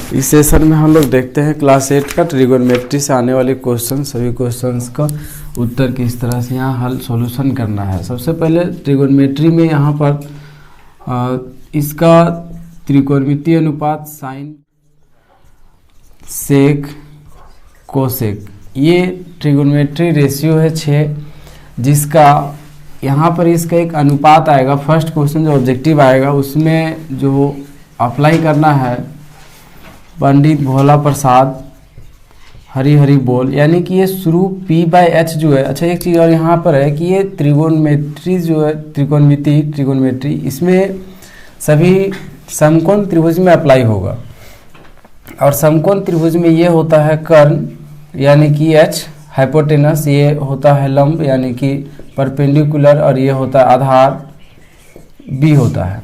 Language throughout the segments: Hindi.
इस सेशन में हम लोग देखते हैं क्लास 8 का ट्रिगोनोमेट्री से आने वाले क्वेश्चन, सभी क्वेश्चंस का उत्तर किस तरह से यहाँ हल सॉल्यूशन करना है। सबसे पहले ट्रिगोनोमेट्री में यहाँ पर इसका त्रिकोणमितीय अनुपात साइन सेक कोसेक, ये ट्रिगोनोमेट्री रेशियो है 6, जिसका यहाँ पर इसका एक अनुपात आएगा। फर्स्ट क्वेश्चन जो ऑब्जेक्टिव आएगा उसमें जो अप्लाई करना है पंडित भोला प्रसाद हरी हरी बोल, यानी कि ये शुरू P/H जो है। अच्छा, एक चीज़ और यहाँ पर है कि ये त्रिकोणमिति जो है, ट्रिगोनोमेट्री इसमें सभी समकोण त्रिभुज में अप्लाई होगा। और समकोण त्रिभुज में ये होता है कर्ण यानी कि H, हाइपोटेनस ये होता है लंब यानी कि परपेंडिकुलर, और ये होता है आधार B होता है।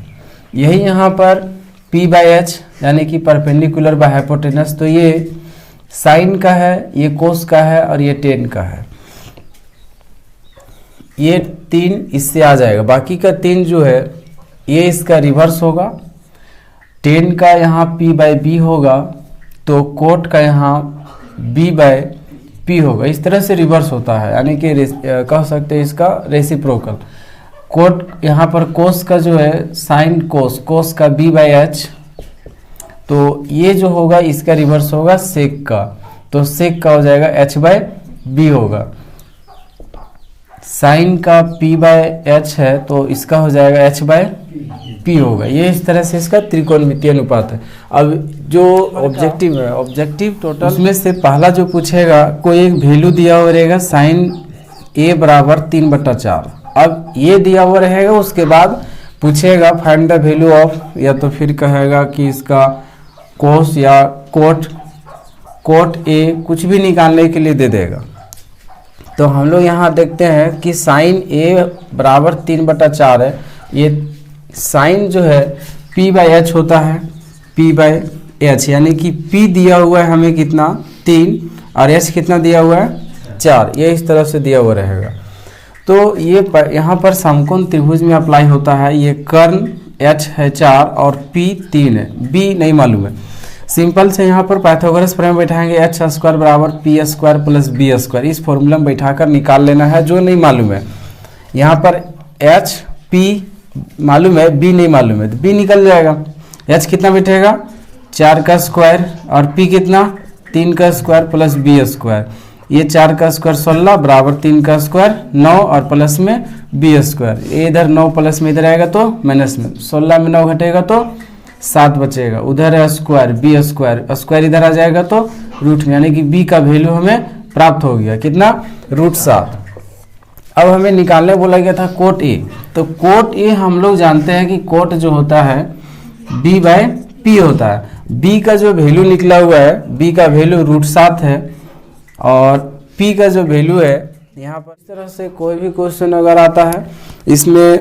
यही यहाँ पर P/H यानी कि परपेंडिकुलर बाय हाइपोटेनस, तो ये साइन का है, ये कोस का है और ये टेन का है। ये 3 इससे आ जाएगा, बाकी का 3 जो है ये इसका रिवर्स होगा। टेन का यहाँ P/B होगा तो कोट का यहाँ B/P होगा। इस तरह से रिवर्स होता है, यानी कि कह सकते हैं इसका रेसिप्रोकल। कोट यहाँ पर कोस का जो है साइन कोस, कोस का B/H, तो ये जो होगा इसका रिवर्स होगा सेक का, तो सेक का हो जाएगा H/B होगा। साइन का P/H है तो इसका हो जाएगा H/P होगा। ये इस तरह से इसका त्रिकोणमितीय अनुपात है। अब जो ऑब्जेक्टिव है, ऑब्जेक्टिव टोटल उसमें से पहला जो पूछेगा, कोई एक वैल्यू दिया हुआ रहेगा साइन A बराबर 3/4। अब ये दिया हुआ रहेगा, उसके बाद पूछेगा फाइंड द वैल्यू ऑफ, या तो फिर कहेगा कि इसका कोस या कोट A कुछ भी निकालने के लिए दे देगा। तो हम लोग यहाँ देखते हैं कि साइन A बराबर 3/4 है। ये साइन जो है P/H होता है, P/H यानी कि P दिया हुआ है हमें कितना 3 और H कितना दिया हुआ है 4, ये इस तरह से दिया हुआ रहेगा। तो ये यहाँ पर समकोण त्रिभुज में अप्लाई होता है। ये कर्ण H है 4 और P 3 है, B नहीं मालूम है। सिंपल से यहाँ पर पाइथागोरस प्रमेय बैठाएंगे, H² बराबर P² प्लस B²। इस फॉर्मूला में बैठाकर निकाल लेना है जो नहीं मालूम है। यहाँ पर H P मालूम है, B नहीं मालूम है, तो B निकल जाएगा। H कितना बैठेगा 4 का स्क्वायर और P कितना 3 का स्क्वायर प्लस B²। ये 4 का स्क्वायर 16 बराबर 3 का स्क्वायर 9 और प्लस में B²। ये इधर 9 प्लस में इधर आएगा तो माइनस में, 16 में 9 घटेगा तो 7 बचेगा। उधर है स्क्वायर B², स्क्वायर इधर आ जाएगा तो रूट में, यानी कि B का वैल्यू हमें प्राप्त हो गया कितना √7। अब हमें निकालने बोला गया था कोट A, तो कोट A हम लोग जानते हैं कि कोट जो होता है B/P होता है। B का जो वैल्यू निकला हुआ है, B का वैल्यू √7 है और P का जो वैल्यू है यहाँ पर। इस तरह से कोई भी क्वेश्चन अगर आता है, इसमें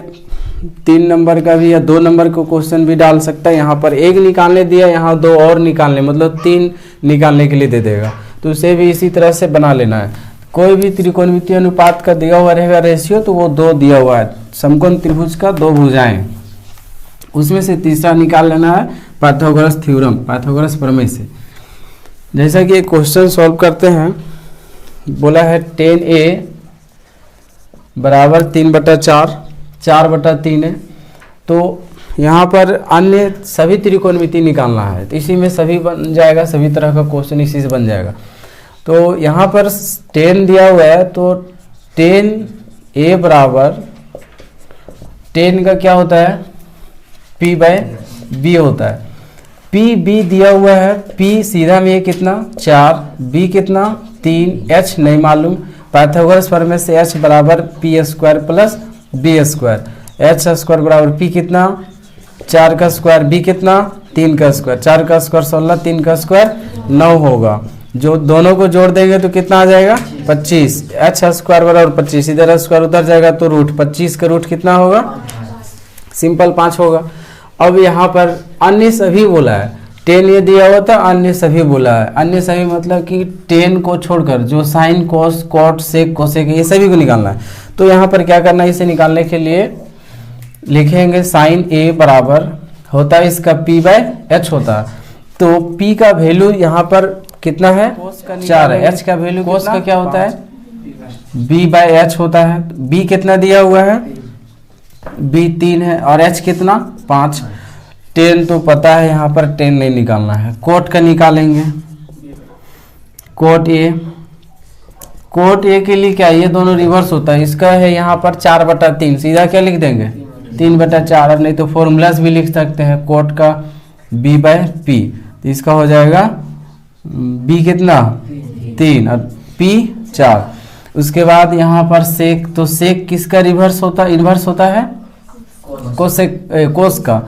3 नंबर का भी या 2 नंबर का क्वेश्चन भी डाल सकता है। यहाँ पर 1 निकालने दिया, यहाँ 2 और निकालने, मतलब 3 निकालने के लिए दे देगा, तो उसे भी इसी तरह से बना लेना है। कोई भी त्रिकोणमितीय अनुपात का दिया हुआ रहेगा रेशियो, तो वो 2 दिया हुआ है, समकोण त्रिभुज का 2 भुजाएं, उसमें से तीसरा निकाल लेना है पाइथागोरस थ्योरम, पाइथागोरस प्रमेय से। जैसा कि एक क्वेश्चन सॉल्व करते हैं, बोला है 10A बराबर 3/4, 4/3 है। तो यहाँ पर अन्य सभी त्रिकोणमिति निकालना है, तो इसी में सभी बन जाएगा, सभी तरह का क्वेश्चन इसी से बन जाएगा। तो यहाँ पर 10 दिया हुआ है, तो 10A बराबर 10 का क्या होता है P/B होता है। P/B दिया हुआ है, P सीधा में कितना 4, B कितना 3, H नहीं मालूम। पाइथागोरस प्रमेय से H बराबर P² प्लस B²। H² बराबर P कितना 4 का स्क्वायर, B कितना 3 का स्क्वायर, 4 का स्क्वायर 16, 3 का स्क्वायर 9 होगा। जो दोनों को जोड़ देंगे तो कितना आ जाएगा 25। H² बराबर 25, इधर स्क्वायर उधर जाएगा तो रूट 25 का रूट कितना होगा, सिंपल 5 होगा। अब यहाँ पर अन्य सभी बोला है, 10 ये दिया हुआ था, अन्य सभी बोला है। अन्य सभी मतलब कि 10 को छोड़कर जो sine cos cot sec cosec ये सभी को निकालना है। तो यहाँ पर क्या करना है, इसे निकालने के लिए लिखेंगे साइन A बराबर होता है इसका P/H होता है। तो P का वैल्यू यहाँ पर कितना है 4 है। H का वैल्यू कोस का क्या होता है B/H होता है। B कितना दिया हुआ है B 3 है और H कितना 5। 10 तो पता है, यहाँ पर 10 नहीं निकालना है। कोट का निकालेंगे। कोट ए के लिए क्या ये दोनों रिवर्स होता है। इसका है यहाँ पर 4/3, सीधा क्या लिख देंगे 3/4। अब नहीं तो फॉर्मूलास भी लिख सकते हैं कोट का B/P। तो इसका हो जाएगा B कितना 3 और P 4। उसके बाद यहाँ पर सेक, तो सेक किसका इन्वर्स होता है कोस का।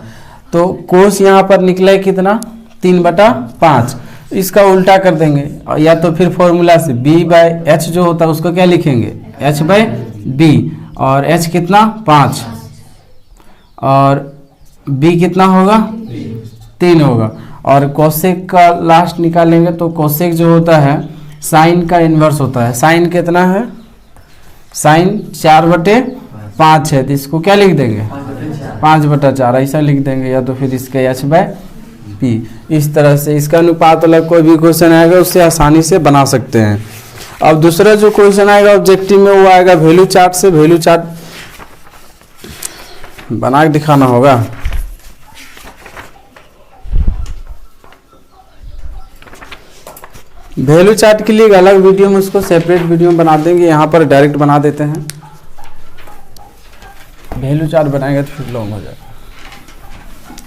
तो कोस यहाँ पर निकला है कितना 3/5। इसका उल्टा कर देंगे, या तो फिर फॉर्मूला से B/H जो होता है उसको क्या लिखेंगे H/B, और H कितना 5 और B कितना होगा 3 होगा। और कोसेक का लास्ट निकालेंगे तो कोसेक जो होता है साइन का इन्वर्स होता है। साइन कितना है साइन 4/5 है, तो इसको क्या लिख देंगे 5/4 ऐसा लिख देंगे, या तो फिर इसके H/P। इस तरह से इसका अनुपात वाला कोई भी क्वेश्चन आएगा उससे आसानी से बना सकते हैं। अब दूसरा जो क्वेश्चन आएगा ऑब्जेक्टिव में वो आएगा वैल्यू चार्ट से। वैल्यू चार्ट बना के दिखाना होगा। वैल्यू चार्ट के लिए एक अलग वीडियो में उसको सेपरेट वीडियो में बना देंगे, यहाँ पर डायरेक्ट बना देते हैं। वैल्यू चार्ट बनाएंगे तो फिर लॉन्ग हो जाएगा।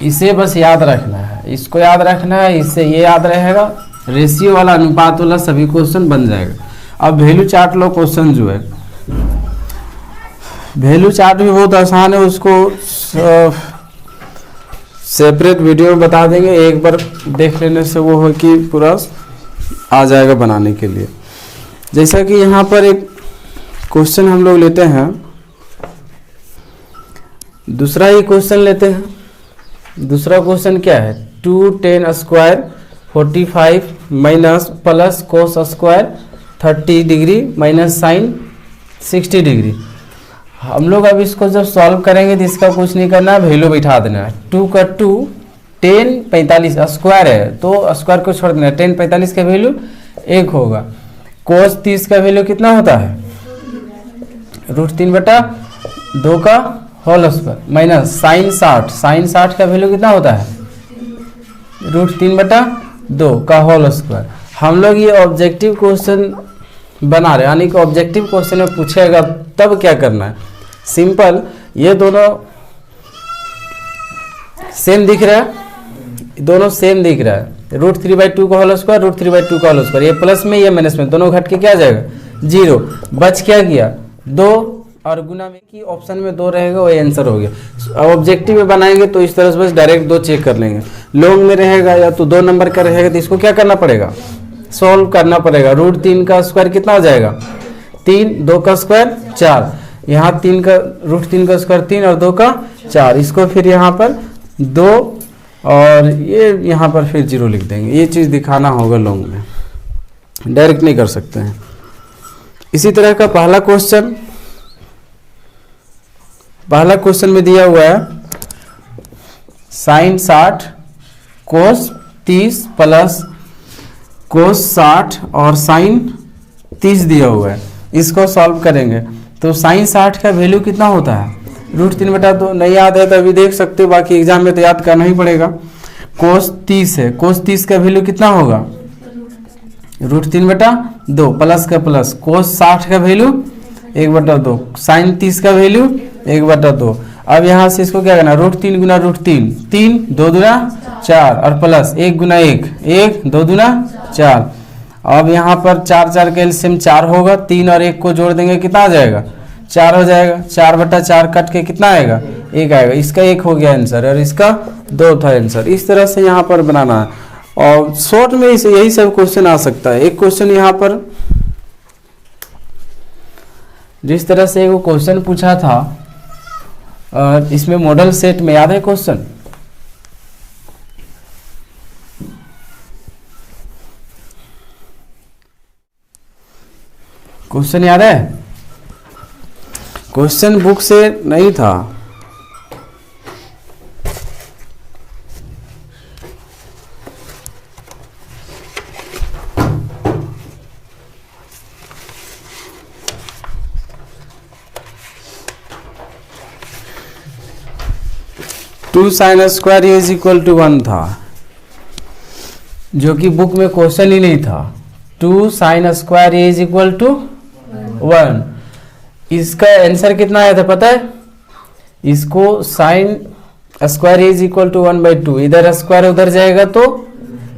इसे बस याद रखना है, इसको याद रखना है, इससे ये याद रहेगा। रेशियो वाला अनुपात वाला सभी क्वेश्चन बन जाएगा। अब वैल्यू चार्ट लो क्वेश्चन जो है वैल्यू चार्ट भी बहुत आसान है, उसको सेपरेट वीडियो में बता देंगे। एक बार देख लेने से वो हो कि पूरा आ जाएगा बनाने के लिए। जैसा कि यहाँ पर एक क्वेश्चन हम लोग लेते हैं, दूसरा ही क्वेश्चन लेते हैं। दूसरा क्वेश्चन क्या है 2tan² 45 minus plus cos square 30 degree minus sine 60 degree. हम लोग अब इसको जब सॉल्व करेंगे तो इसका कुछ नहीं करना है, वैल्यू बैठा देना है। 2 का 2 10 45 स्क्वायर है तो स्क्वायर को छोड़ देना है। 10 45 का वैल्यू 1 होगा। कोस 30 का वैल्यू कितना होता है √3/2 का होल स्क्वायर माइनस साइन 60 का वैल्यू कितना होता है √3/2 का होल स्क्वायर। हम लोग ये ऑब्जेक्टिव क्वेश्चन बना रहे हैं, यानी कि ऑब्जेक्टिव क्वेश्चन में पूछेगा तब क्या करना है। सिंपल, ये दोनों सेम दिख रहा है, दोनों सेम दिख रहा है। √3/2 का होल स्क्वायर √3/2 का होल स्क्वायर, ये प्लस में ये माइनस में, दोनों घट के क्या जाएगा 0। बच क्या गया 2 और गुना में की ऑप्शन में 2 रहेगा, वही आंसर हो गया। अब ऑब्जेक्टिव में बनाएंगे तो इस तरह से बस डायरेक्ट 2 चेक कर लेंगे। लॉन्ग में रहेगा या तो 2 नंबर का रहेगा तो इसको क्या करना पड़ेगा सॉल्व करना पड़ेगा। √3 का स्क्वायर कितना हो जाएगा 3, 2 का स्क्वायर 4, यहाँ 3 का √3 का स्क्वायर 3 और 2 का 4। इसको फिर यहाँ पर 2 और ये यहाँ पर फिर 0 लिख देंगे। ये चीज़ दिखाना होगा लॉन्ग में, डायरेक्ट नहीं कर सकते हैं। इसी तरह का पहला क्वेश्चन में दिया हुआ है साइन 60 कोस 30 प्लस कोस 60 और साइन 30 दिया हुआ है। इसको सॉल्व करेंगे तो साइन 60 का वैल्यू कितना होता है √3/2। नहीं याद है तो अभी देख सकते हो, बाकी एग्जाम में तो याद करना ही पड़ेगा। कोस 30 है, कोस 30 का वैल्यू कितना होगा √3/2 प्लस का प्लस कोस 60 का वैल्यू 1/2, साइन 30 का वैल्यू 1/2। अब यहाँ से इसको क्या करना √3 गुना √3, 3 2 दूना 4 और प्लस 1 गुना 1, 1 2 दूना 4। अब यहाँ पर 4 4 का एलसीएम 4 होगा, 3 और 1 को जोड़ देंगे कितना आ जाएगा 4 हो जाएगा। 4/4 कट के कितना आएगा 1 आएगा। इसका 1 हो गया आंसर और इसका 2 था आंसर। इस तरह से यहाँ पर बनाना है और शॉर्ट में यही सब क्वेश्चन आ सकता है। एक क्वेश्चन यहाँ पर जिस तरह से वो क्वेश्चन पूछा था इसमें मॉडल सेट में, याद है क्वेश्चन याद है? क्वेश्चन बुक से नहीं था, 2 sin square A is equal to 1 था, जो कि बुक में क्वेश्चन ही नहीं था। 2 sin square A is equal to 1, इसका आंसर कितना आया था पता है? इसको sin square A is equal to 1/2, इधर स्क्वायर उधर जाएगा तो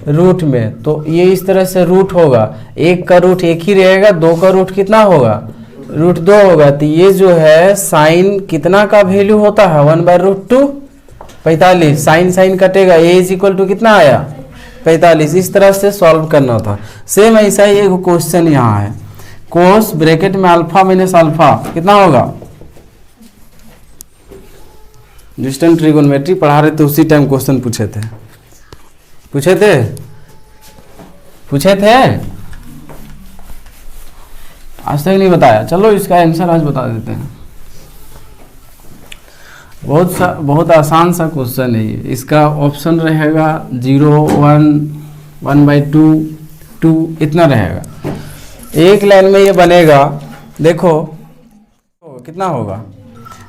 रूट में, तो ये इस तरह से रूट होगा, एक का रूट एक ही रहेगा, दो का रूट कितना होगा? रूट 2 होगा। तो ये जो है साइन कितना का वैल्यू होता है? 1/√2, 45। साइन कटेगा, ए इज इक्वल टू कितना आया? 45। इस तरह से सॉल्व करना था। सेम ऐसा ही एक क्वेश्चन यहाँ है, कोस ब्रैकेट में अल्फा माइनस अल्फा कितना होगा? डिस्टेंट ट्रिगोनोमेट्री पढ़ा रहे थे उसी टाइम क्वेश्चन पूछे थे आज तक नहीं बताया। चलो इसका आंसर आज बता देते हैं। बहुत आसान सा क्वेश्चन है ये। इसका ऑप्शन रहेगा 0, 1, 1/2, 2 इतना रहेगा। एक लाइन में ये बनेगा, देखो कितना होगा?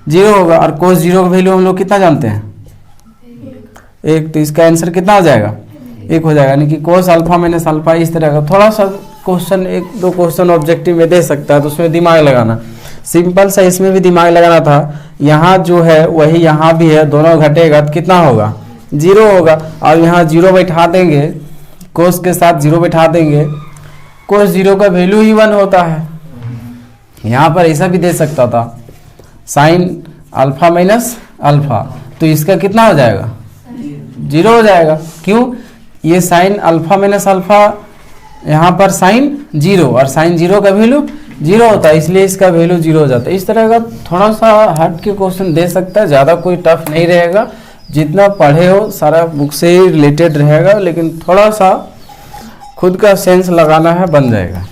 0 होगा, और कोस 0 का वैल्यू हम लोग कितना जानते हैं? 1। तो इसका आंसर कितना हो जाएगा? 1 हो जाएगा, यानी कि कोस अल्फा माइनस अल्फा। इस तरह का थोड़ा सा क्वेश्चन, 1-2 क्वेश्चन ऑब्जेक्टिव में दे सकता है, तो उसमें दिमाग लगाना, सिंपल सा इसमें भी दिमाग लगाना था। यहाँ जो है वही यहाँ भी है, दोनों घटेगा तो कितना होगा? 0 होगा। और यहाँ 0 बैठा देंगे, कोस के साथ 0 बैठा देंगे, कोस 0 का वैल्यू ही 1 होता है। यहाँ पर ऐसा भी दे सकता था, साइन अल्फा माइनस अल्फा, तो इसका कितना हो जाएगा? 0 हो जाएगा। क्यों? ये साइन अल्फा माइनस अल्फा, यहाँ पर साइन 0, और साइन 0 का वैल्यू 0 होता है, इसलिए इसका वैल्यू 0 हो जाता है। इस तरह का थोड़ा सा हट के क्वेश्चन दे सकता है, ज़्यादा कोई टफ नहीं रहेगा। जितना पढ़े हो सारा बुक से ही रिलेटेड रहेगा, लेकिन थोड़ा सा खुद का सेंस लगाना है, बन जाएगा।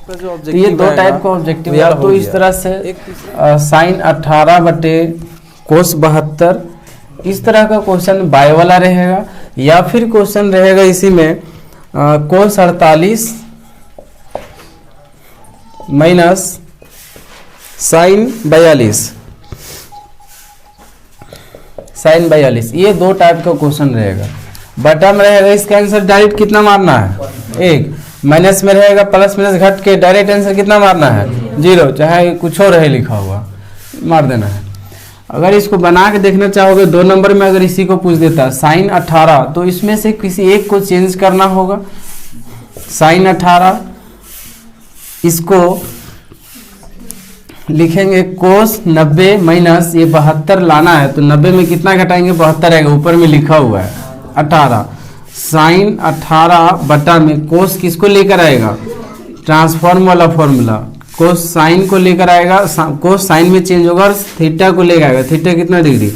तो ये 2 टाइप का ऑब्जेक्टिव, या तो इस तरह से साइन 18/कोस 72, इस तरह का क्वेश्चन बाय वाला रहेगा, या फिर क्वेश्चन रहेगा इसी में कोस 48 माइनस साइन 42। ये 2 टाइप का क्वेश्चन रहेगा। बटन रहेगा, इसका आंसर डायरेक्ट कितना मारना है? 1। माइनस में रहेगा, प्लस माइनस घट के डायरेक्ट आंसर कितना मारना है? 0, चाहे कुछ और रहे लिखा हुआ मार देना है। अगर इसको बना के देखना चाहोगे 2 नंबर में, अगर इसी को पूछ देता साइन 18, तो इसमें से किसी एक को चेंज करना होगा। साइन 18, इसको लिखेंगे कोस 90 माइनस ये 72 लाना है, तो 90 में कितना घटाएंगे? 72 आएगा, ऊपर में लिखा हुआ है 18। साइन 18 बटा में कोस किसको लेकर आएगा? ट्रांसफॉर्म वाला फॉर्मूला, कोस साइन को लेकर आएगा, कोस साइन में चेंज होगा, और थीटा को लेकर आएगा। थीटा कितना डिग्री?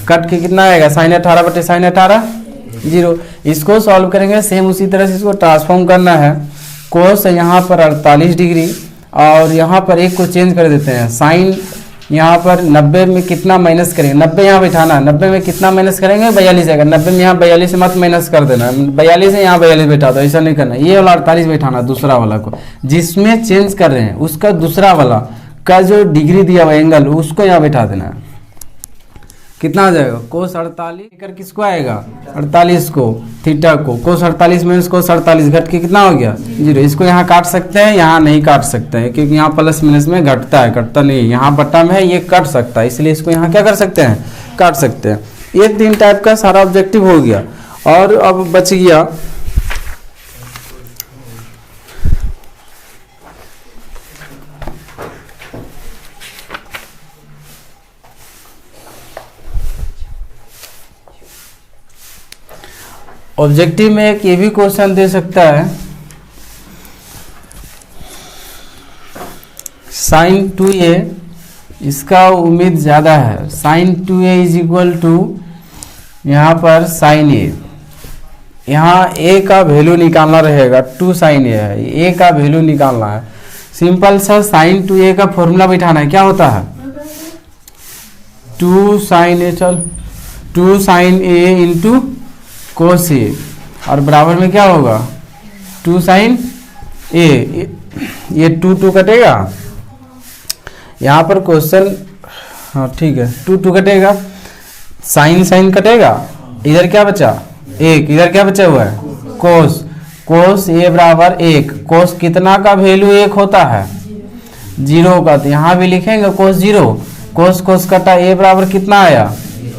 कट के कितना आएगा? साइन 18 बटे साइन 18 0। इसको सॉल्व करेंगे सेम उसी तरह से, इसको ट्रांसफॉर्म करना है। कोस यहाँ पर 48 डिग्री, और यहाँ पर एक को चेंज कर देते हैं। साइन यहाँ पर 90 में कितना माइनस करेंगे? 90 यहाँ बैठाना, 90 में कितना माइनस करेंगे? 42 आएगा। 90 में यहाँ 42 से मत माइनस कर देना, 42 है यहाँ 42 बैठा दो, ऐसा नहीं करना। ये वाला 48 बैठाना, दूसरा वाला को जिसमें चेंज कर रहे हैं उसका दूसरा वाला का जो डिग्री दिया हुआ एंगल, उसको यहाँ बैठा देना है। कितना आ जाएगा? कोस 48 लेकर किसको आएगा? 48 को, थीटा को। कोस 48 माइनस कोस 48 घट के कितना हो गया? 0। इसको यहाँ काट सकते हैं, यहाँ नहीं काट सकते हैं, क्योंकि यहाँ प्लस माइनस में घटता है, कटता नहीं। यहाँ बट्टा में है, ये कट सकता है, इसलिए इसको यहाँ क्या कर सकते हैं? काट सकते हैं। ये 3 टाइप का सारा ऑब्जेक्टिव हो गया। और अब बच गया ऑब्जेक्टिव में एक ये भी क्वेश्चन दे सकता है, साइन 2a, इसका उम्मीद ज़्यादा है। Sign 2a is equal to यहाँ पर साइन a, यहाँ a का वैल्यू निकालना रहेगा। 2 साइन a है, a का वैल्यू निकालना है। सिंपल सा साइन 2a का फॉर्मूला बैठाना है। क्या होता है? 2 साइन a, चल 2 साइन a इंटू कोस ए, और बराबर में क्या होगा? 2 साइन ए। ये 2 कटेगा, यहाँ पर क्वेश्चन, हाँ ठीक है, 2 कटेगा। साइन साइन कटेगा, इधर क्या बचा 1, इधर क्या बचा हुआ है कोस, कोस ए बराबर 1, कोस कितना का वैल्यू 1 होता है 0 का, तो यहाँ भी लिखेंगे कोस 0, कोस कोस कटा ए बराबर कितना आया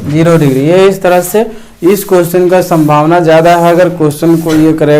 0 डिग्री। ये इस तरह से इस क्वेश्चन का संभावना ज़्यादा है, अगर क्वेश्चन को ये करेगा